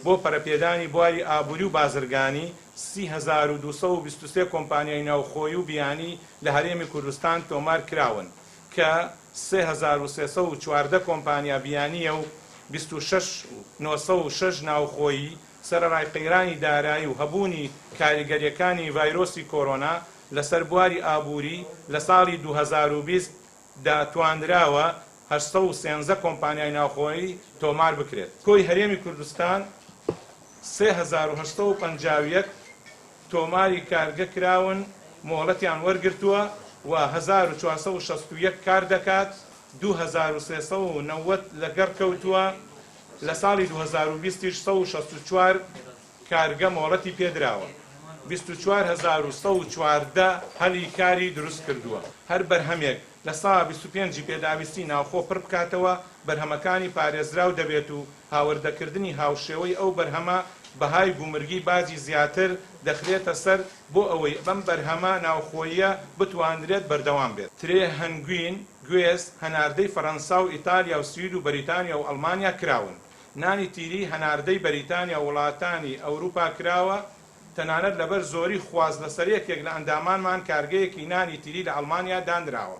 بۆ پەرەپێدانی بواری ئابووری و بازرگانی 3223 کۆمپانیای ناوخۆیی و بیانی لە هەرێمی کوردستان تۆمار کراون کە 3314 کۆمپانیا بیانیە و 26906 ناوخۆیی سەرەڕای قەیرانی دارایی و هەبوونی کاریگەریەکانی ڤایرۆسی کۆرۆنا لەسەر بواری ئابووری لە ساڵی 2020 داتوانراوە 813 کۆمپانیای ناوخۆیی تۆمار بکرێت. کۆی هەرێمی کوردستان 3851 تۆماری کارگە کراون مۆڵەتیان وەرگرتووە و 1461 کار دەکات 2390 لەگەڕ کەوتووە لە ساڵی 2020 164 کارگە مۆڵەتی پێدراوە 24114 هەلی کاری دروست کردووە. هەر بەرهەمێک لە ساڵ 25 پێداویستی ناوخۆ پڕ بکاتەوە بەرهەمەکانی پارێزراو دەبێت و هاوردەکردنی هاوشێوەی ئەو بەرهەمە بەهای گومرگی بازی زیاتر دەخرێتە سەر بۆ ئەوەی بەم بەرهەمە ناوخۆیە بتوانرێت بەردەوام بێت. ترێ هەنگوین، گوێز، هەناردەی فەڕەنسا و ئیتالیا و سوید و بەریتانیا و ئەڵمانیا کراون. نانی تیری هەناردەی بەریتانیا و وڵاتانی ئەوروپا کراوە تەنانەت لەبەر زۆری خواز لەسەر یەکێک لە ئەندامانمان کارگەیەکی نانی تیری لە ئەڵمانیا دانراوە.